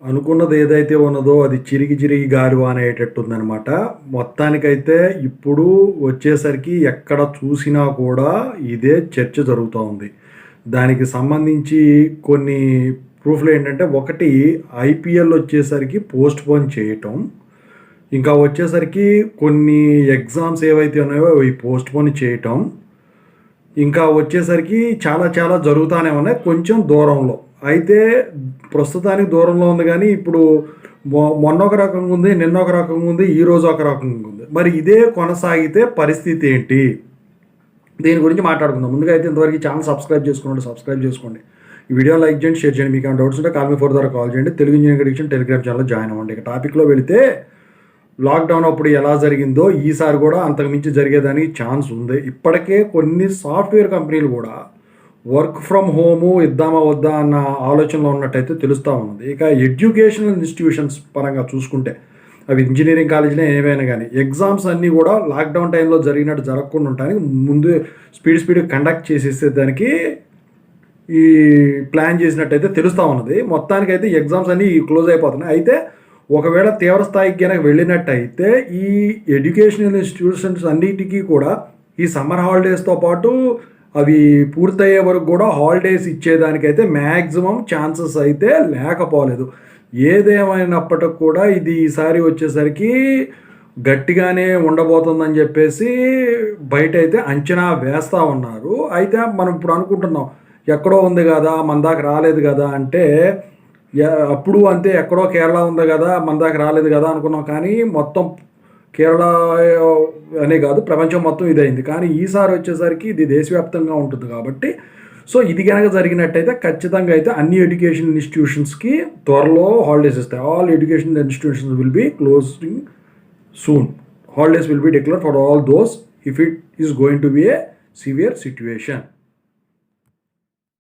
అనుకున్నది ఏదైతే ఉన్నదో అది చిరిగి చిరిగి గాలివాన అయ్యేటట్టుందనమాట. మొత్తానికైతే ఇప్పుడు వచ్చేసరికి ఎక్కడ చూసినా కూడా ఇదే చర్చ జరుగుతూ ఉంది. దానికి సంబంధించి కొన్ని ప్రూఫ్‌లు ఏంటంటే, ఒకటి ఐపీఎల్ వచ్చేసరికి పోస్ట్‌పోన్ చేయటం. ఇంకా వచ్చేసరికి కొన్ని ఎగ్జామ్స్ ఏవైతే ఉన్నాయో అవి పోస్ట్‌పోన్ చేయటం. ఇంకా వచ్చేసరికి చాలా చాలా జరుగుతానే ఉన్నాయి కొంచెం దూరంలో. అయితే ప్రస్తుతానికి దూరంలో ఉంది గానీ, ఇప్పుడు మొన్న ఒక రకంగా ఉంది, నిన్న ఒక రకంగా ఉంది, ఈరోజు ఒక రకంగా ఉంది. మరి ఇదే కొనసాగితే పరిస్థితి ఏంటి? దీని గురించి మాట్లాడుకుందాం. ముందుగా అయితే ఇంతవరకు ఈ ఛానల్ సబ్స్క్రైబ్ సబ్స్క్రైబ్ చేసుకోండి. ఈ వీడియో లైక్ చేయండి, షేర్ చేయండి. మీకు ఏమైనా డౌట్స్ ఉంటే కాల్ మీ ఫోర్ ద్వారా కాల్ చేయండి. తెలుగు ఇంజనీరింగ్ ఎడ్యుకేషన్ టెలిగ్రామ్ ఛానల్లో జాయిన్ అవ్వండి. ఇక టాపిక్‌లో వెళితే, లాక్‌డౌన్ అప్పుడు ఎలా జరిగిందో ఈసారి కూడా అంతకుమించి జరిగేదానికి ఛాన్స్ ఉంది. ఇప్పటికే కొన్ని సాఫ్ట్‌వేర్ కంపెనీలు కూడా వర్క్ ఫ్రమ్ హోము ఇద్దామా వద్దా అన్న ఆలోచనలో ఉన్నట్టయితే తెలుస్తూ ఉన్నది. ఇక ఎడ్యుకేషనల్ ఇన్స్టిట్యూషన్స్ పరంగా చూసుకుంటే, అవి ఇంజనీరింగ్ కాలేజీలే ఏవైనా కానీ, ఎగ్జామ్స్ అన్నీ కూడా లాక్డౌన్ టైంలో జరిగినట్టు జరగకుండా ఉండడానికి ముందు స్పీడ్గా కండక్ట్ చేసేదానికి ఈ ప్లాన్ చేసినట్టయితే తెలుస్తూ ఉన్నది. మొత్తానికైతే ఎగ్జామ్స్ అన్నీ క్లోజ్ అయిపోతున్నాయి. అయితే ఒకవేళ తీవ్ర స్థాయికి కనుక వెళ్ళినట్టయితే ఈ ఎడ్యుకేషనల్ ఇన్స్టిట్యూషన్స్ అన్నిటికీ కూడా ఈ సమ్మర్ హాలిడేస్తో పాటు అవి పూర్తయ్యే వరకు కూడా హాలిడేస్ ఇచ్చేదానికైతే మ్యాక్సిమం ఛాన్సెస్ అయితే లేకపోలేదు. ఏదేమైనప్పటికి కూడా ఇది ఈసారి వచ్చేసరికి గట్టిగానే ఉండబోతుందని చెప్పేసి బయట అయితే అంచనా వేస్తూ ఉన్నారు. అయితే మనం ఇప్పుడు అనుకుంటున్నాం, ఎక్కడో ఉంది కదా, మన దాకా రాలేదు కదా అంటే, అప్పుడు అంతే, ఎక్కడో కేరళ ఉంది కదా, మన దాకా రాలేదు కదా అనుకున్నాం. కానీ మొత్తం కేరళ అనే కాదు, ప్రపంచం మొత్తం ఇదైంది. కానీ ఈసారి వచ్చేసరికి ఇది దేశవ్యాప్తంగా ఉంటుంది కాబట్టి, సో ఇది కనుక జరిగినట్టయితే ఖచ్చితంగా అయితే అన్ని ఎడ్యుకేషన్ ఇన్స్టిట్యూషన్స్కి త్వరలో హాలిడేస్ ఇస్తాయి. All education institutions will be closing soon. Holidays will be declared for all those if it is going to be a severe situation.